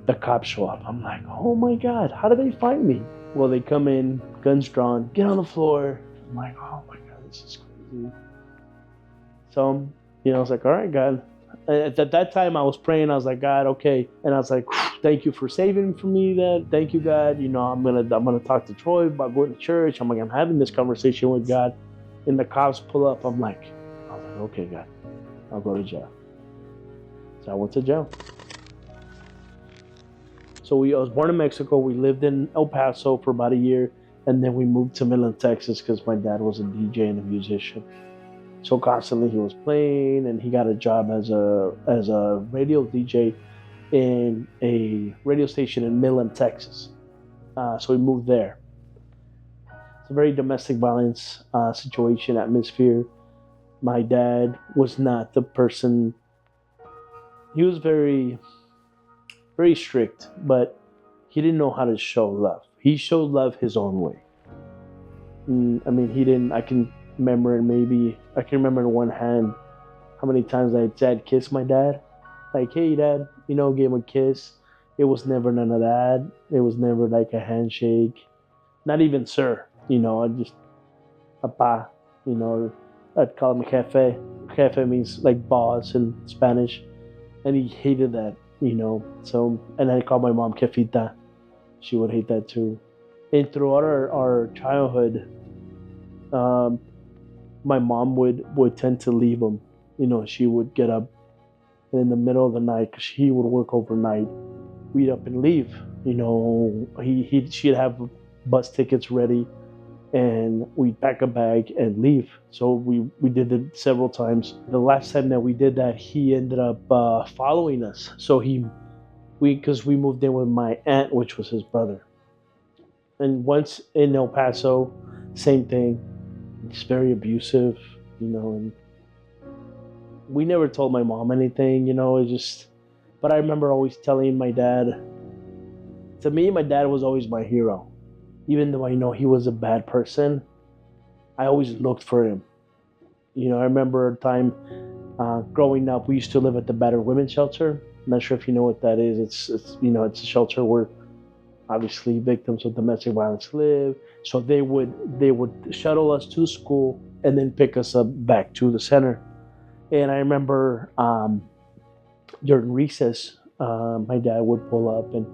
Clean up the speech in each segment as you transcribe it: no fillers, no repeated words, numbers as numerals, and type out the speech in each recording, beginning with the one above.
the cops show up. I'm like, oh my God, how did they find me? Well, they come in, guns drawn, get on the floor. I'm like, oh my God, this is crazy. So, I was like, all right, God. At that time, I was praying. I was like, God, okay. And I was like, thank you for saving for me. That thank you, God. I'm gonna talk to Troy about going to church. I'm having this conversation with God, and the cops pull up. I was like, okay, God, I'll go to jail. So I went to jail. So I was born in Mexico. We lived in El Paso for about a year, and then we moved to Midland, Texas, because my dad was a DJ and a musician. So constantly he was playing, and he got a job as a radio DJ in a radio station in Midland, Texas. So we moved there. It's a very domestic violence situation, atmosphere. My dad was not the person. He was very, very strict, but he didn't know how to show love. He showed love his own way. He didn't. I can remember in one hand how many times I'd kissed my dad. Like, hey, Dad, gave him a kiss. It was never none of that. It was never like a handshake. Not even sir. I just, Papa, I'd call him a Jefe. Jefe means like boss in Spanish. And he hated that, So, and I called my mom Jefita. She would hate that too. And throughout our childhood, my mom would tend to leave him. She would get up in the middle of the night because he would work overnight. We'd up and leave. She'd have bus tickets ready, and we'd pack a bag and leave. So we did it several times. The last time that we did that, he ended up following us. So because we moved in with my aunt, which was his brother. And once in El Paso, same thing. It's very abusive, and we never told my mom anything, but I remember always telling my dad. To me, my dad was always my hero. Even though I know he was a bad person, I always looked for him. I remember a time growing up, we used to live at the battered women's shelter. I'm not sure if you know what that is. It's a shelter where obviously victims of domestic violence live. So they would shuttle us to school and then pick us up back to the center. And I remember during recess, my dad would pull up, and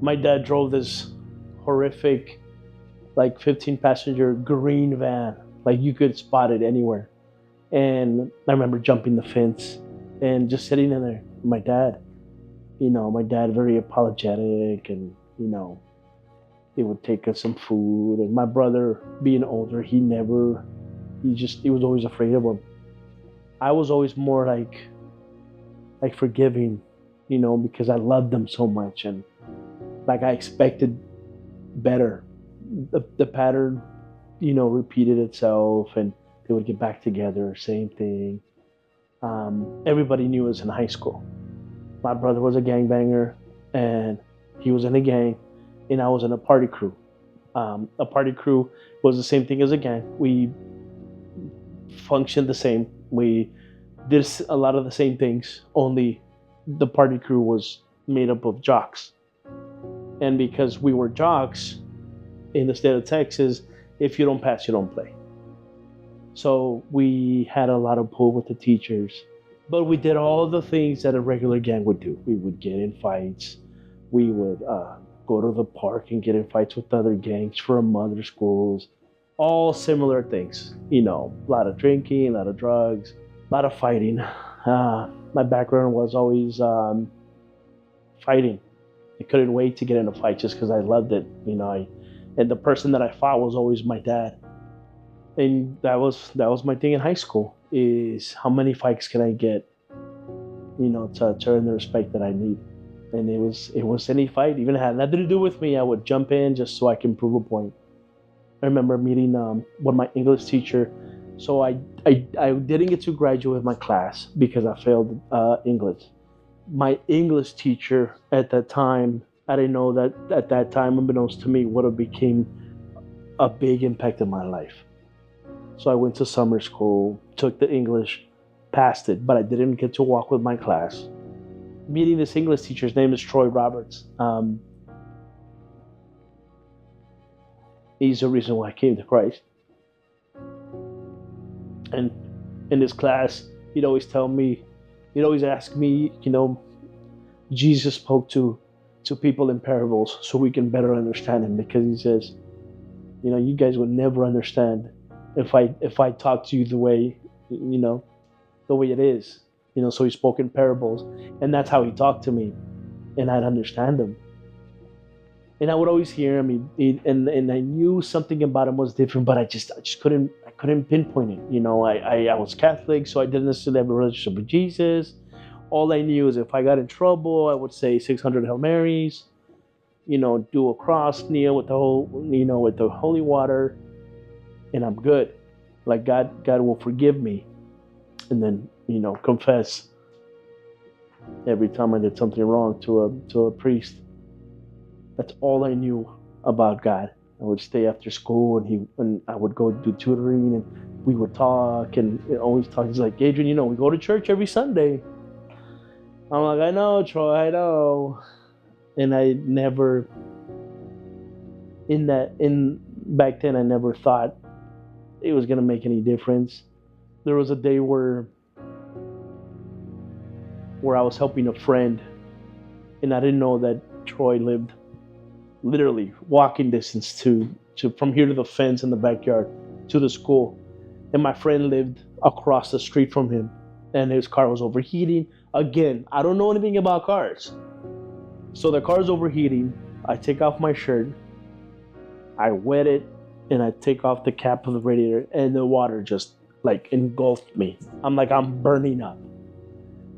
my dad drove this horrific, like 15-passenger green van. Like you could spot it anywhere. And I remember jumping the fence and just sitting in there. My dad, my dad very apologetic, and he would take us some food. And my brother, being older, he was always afraid of him. I was always more like forgiving, because I loved them so much, and like I expected better. The pattern, repeated itself, and they would get back together, same thing. Everybody knew us in high school. My brother was a gangbanger, and he was in a gang, and I was in a party crew. A party crew was the same thing as a gang. We functioned the same. We did a lot of the same things, only the party crew was made up of jocks. And because we were jocks in the state of Texas, if you don't pass, you don't play. So we had a lot of pull with the teachers, but we did all the things that a regular gang would do. We would get in fights. We would go to the park and get in fights with other gangs from other schools. All similar things, a lot of drinking, a lot of drugs, a lot of fighting. My background was always fighting. I couldn't wait to get in a fight just because I loved it. And the person that I fought was always my dad. And that was my thing in high school, is how many fights can I get, to earn the respect that I need. And it was any fight, even it had nothing to do with me. I would jump in just so I can prove a point. I remember meeting my English teacher. So I didn't get to graduate with my class because I failed English. My English teacher at that time, I didn't know that at that time, unbeknownst to me, would have became a big impact in my life. So I went to summer school, took the English, passed it, but I didn't get to walk with my class. meeting this English teacher. His name is Troy Roberts. He's the reason why I came to Christ. And in this class, he'd always ask me, Jesus spoke to people in parables so we can better understand him, because he says, you guys would never understand if I talk to you the way it is. So he spoke in parables, and that's how he talked to me, and I'd understand him. And I would always hear him, and I knew something about him was different, but I just couldn't pinpoint it. I was Catholic, so I didn't necessarily have a relationship with Jesus. All I knew is if I got in trouble, I would say 600 Hail Marys, do a cross, kneel with with the holy water, and I'm good. Like God will forgive me, and then confess every time I did something wrong to a priest. That's all I knew about God. I would stay after school, and I would go do tutoring, and we would talk, and always talk. He's like, Adrian, we go to church every Sunday. I'm like, I know, Troy, I know. And I never, back then, I never thought it was gonna make any difference. There was a day where I was helping a friend, and I didn't know that Troy lived literally walking distance to from here to the fence in the backyard to the school. And my friend lived across the street from him, and his car was overheating. Again, I don't know anything about cars. So the car's overheating. I take off my shirt, I wet it, and I take off the cap of the radiator, and the water just like engulfed me. I'm burning up.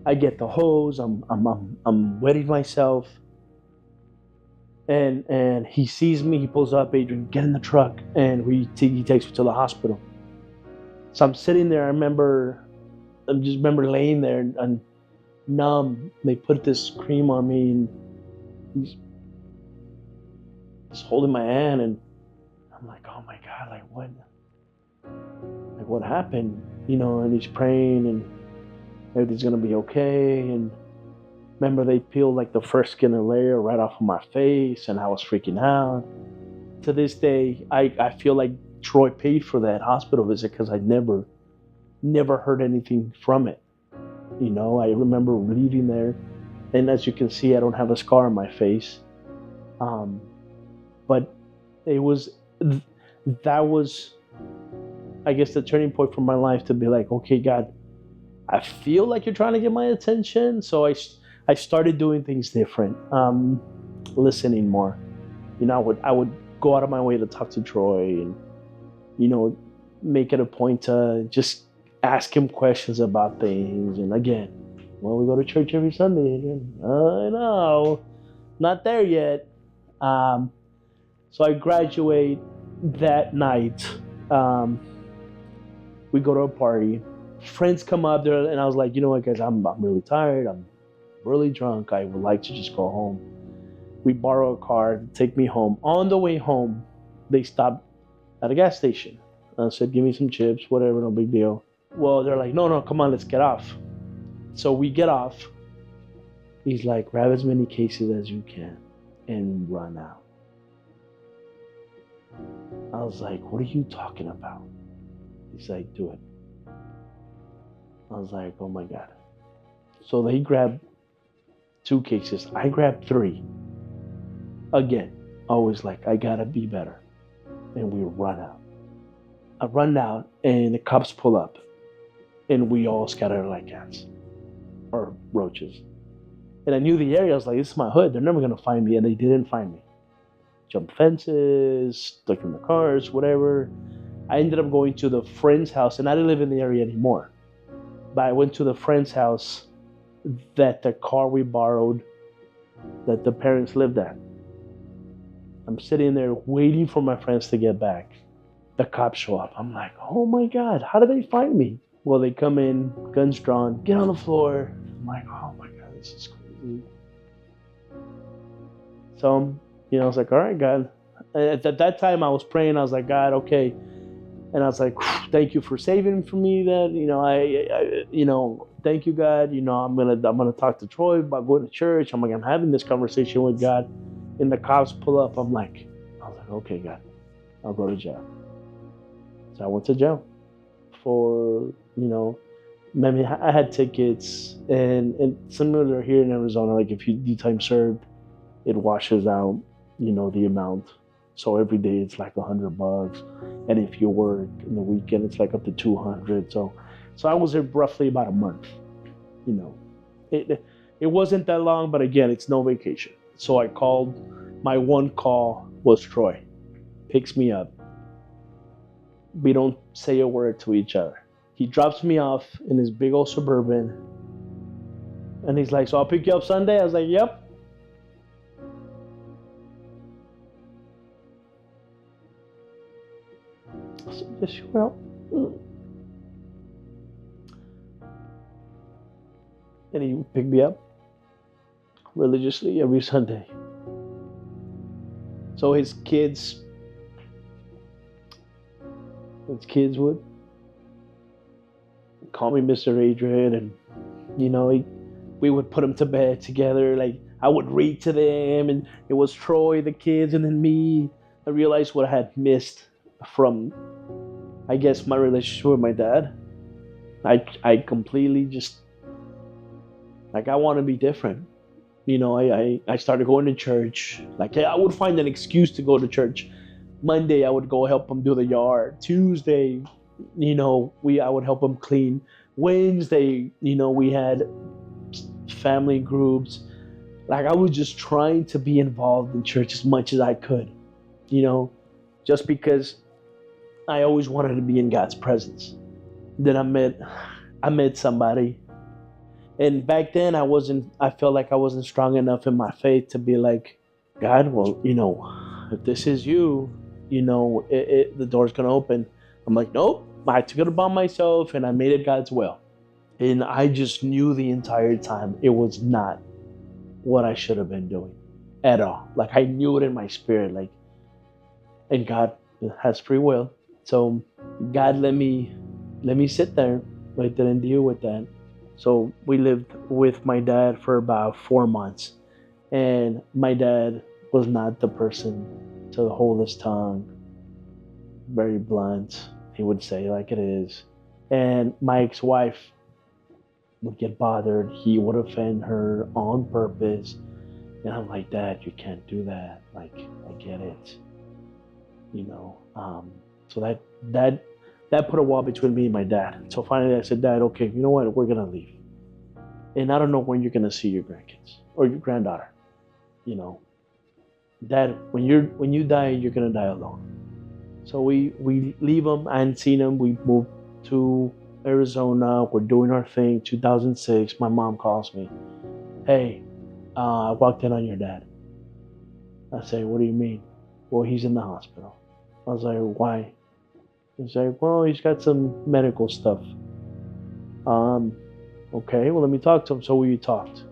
I get the hose, I'm wetting myself. And he sees me, he pulls up, Adrian, get in the truck, and he takes me to the hospital. So I'm sitting there, I just remember laying there and numb. They put this cream on me, and he's just holding my hand, and I'm like, oh my God, what happened? And he's praying, and everything's gonna be okay. And remember, they peeled the first skin layer right off of my face, and I was freaking out. To this day, I feel like Troy paid for that hospital visit, because I never heard anything from it. I remember leaving there, and as you can see, I don't have a scar on my face. But that was, I guess, the turning point for my life to be like, okay, God, I feel like you're trying to get my attention. So I started doing things different, listening more. I would go out of my way to talk to Troy, and make it a point to just ask him questions about things. And again, we go to church every Sunday. Again, I know, not there yet. So I graduate that night. We go to a party. Friends come up there, and I was like, you know what, guys, I'm really tired. I'm really drunk. I would like to just go home. We borrow a car to take me home. On the way home, they stopped at a gas station. I said, give me some chips, whatever, no big deal. Well, they're like, no, come on, let's get off. So we get off. He's like, grab as many cases as you can and run out. I was like, what are you talking about? He's like, do it. I was like, oh my God. So they grabbed 2 cases. I grabbed 3. Again, always like, I gotta be better. And we run out. I run out, and the cops pull up, and we all scatter like ants or roaches. And I knew the area. I was like, this is my hood. They're never gonna find me. And they didn't find me. Jumped fences, stuck in the cars, whatever. I ended up going to the friend's house, and I didn't live in the area anymore. But I went to the friend's house that the car we borrowed, that the parents lived at. I'm sitting there waiting for my friends to get back. The cops show up. I'm like, oh my God, how did they find me? Well, they come in, guns drawn, get on the floor. I'm like, oh my God, this is crazy. So, I was like, all right, God. At that time, I was praying. I was like, God, okay, And I was like, thank you for saving for me that, thank you, God. I'm gonna talk to Troy about going to church. I'm having this conversation with God. And the cops pull up. I was like, okay, God, I'll go to jail. So I went to jail for, I had tickets, and similar here in Arizona, like if you do time served, it washes out, the amount. So every day it's like $100, and if you work in the weekend, it's like up to 200. So I was there roughly about a month. It wasn't that long, but again, it's no vacation. So I called. My one call was Troy. Picks me up. We don't say a word to each other. He drops me off in his big old Suburban, and he's like, "So I'll pick you up Sunday." I was like, "Yep." So, yes, you will. And he would pick me up religiously every Sunday. So his kids would call me Mr. Adrian, and we would put them to bed together. Like I would read to them, and it was Troy, the kids, and then me. I realized what I had missed from, I guess, my relationship with my dad. I completely just, like, I want to be different. I started going to church. Like, I would find an excuse to go to church. Monday, I would go help them do the yard. Tuesday, I would help them clean. Wednesday, we had family groups. Like, I was just trying to be involved in church as much as I could, just because I always wanted to be in God's presence. Then I met somebody. And back then I felt like I wasn't strong enough in my faith to be like, God, well, if this is you, the door's going to open. I'm like, nope, I took it upon myself and I made it God's will. And I just knew the entire time it was not what I should have been doing at all. Like I knew it in my spirit, like, and God has free will. So God let me sit there. I didn't deal with that. So we lived with my dad for about 4 months. And my dad was not the person to hold his tongue. Very blunt. He would say like it is. And my ex-wife would get bothered. He would offend her on purpose. And I'm like, Dad, you can't do that. Like, I get it. So that put a wall between me and my dad. So finally I said, Dad, okay, you know what? We're going to leave. And I don't know when you're going to see your grandkids or your granddaughter. Dad, when you die, you're going to die alone. So we leave them. I hadn't seen them. We moved to Arizona. We're doing our thing. 2006, my mom calls me. Hey, I walked in on your dad. I say, what do you mean? Well, he's in the hospital. I was like, why? He's like, well, he's got some medical stuff. Okay, well, let me talk to him. So we talked.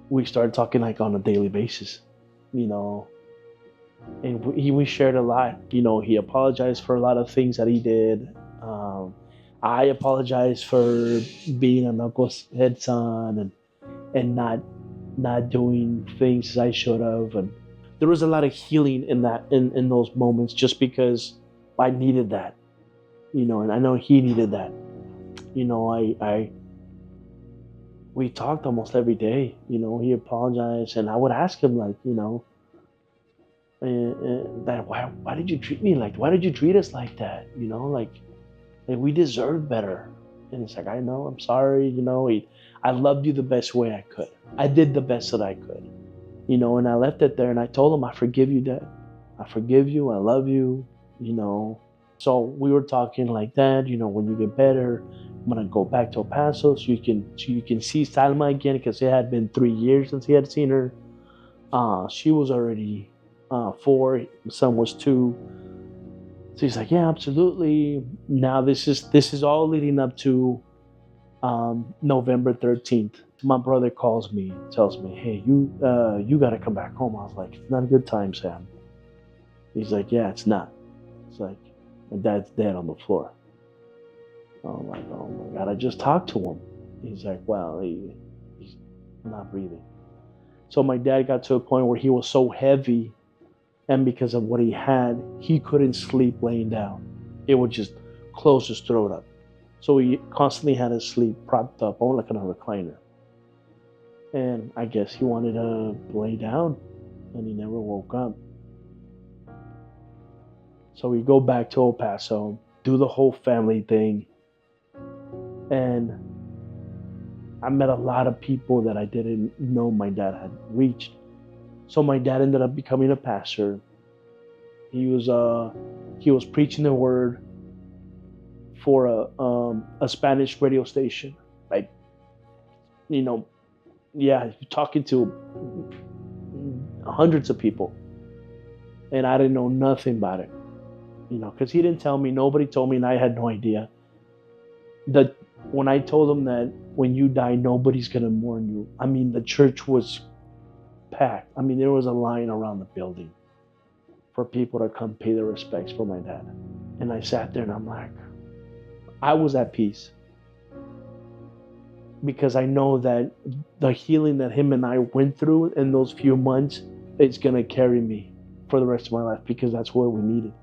We started talking like on a daily basis, and we shared a lot. He apologized for a lot of things that he did. I apologized for being a knucklehead son and not doing things as I should have. And there was a lot of healing in those moments, just because I needed that, and I know he needed that. We talked almost every day. He apologized, and I would ask him like, that why did you treat me like? Why did you treat us like that? Like we deserve better. And it's like, I know, I'm sorry. I loved you the best way I could. I did the best that I could. And I left it there, and I told him, I forgive you, Dad. I forgive you. I love you. So we were talking like that. When you get better, I'm gonna go back to El Paso so you can see Salma again, because it had been 3 years since he had seen her. She was already 4. The son was 2. So he's like, yeah, absolutely. Now this is all leading up to November 13th. My brother calls me, tells me, hey, you gotta come back home. I was like, it's not a good time, Sam. He's like, yeah, it's not. It's like, My dad's dead on the floor. I'm like, oh my God, I just talked to him. He's like, well, he's not breathing. So my dad got to a point where he was so heavy, and because of what he had, he couldn't sleep laying down. It would just close his throat up. So he constantly had his sleep propped up, almost like on a recliner. And I guess he wanted to lay down, and he never woke up. So we go back to El Paso, do the whole family thing, and I met a lot of people that I didn't know my dad had reached. So my dad ended up becoming a pastor. He was preaching the word for a Spanish radio station. Like, you know, yeah, talking to hundreds of people, and I didn't know nothing about it. Because he didn't tell me, nobody told me, and I had no idea. That when I told him that when you die, nobody's gonna mourn you. I mean, the church was packed. I mean, there was a line around the building for people to come pay their respects for my dad. And I sat there and I'm like, I was at peace. Because I know that the healing that him and I went through in those few months, it's gonna carry me for the rest of my life, because that's what we needed.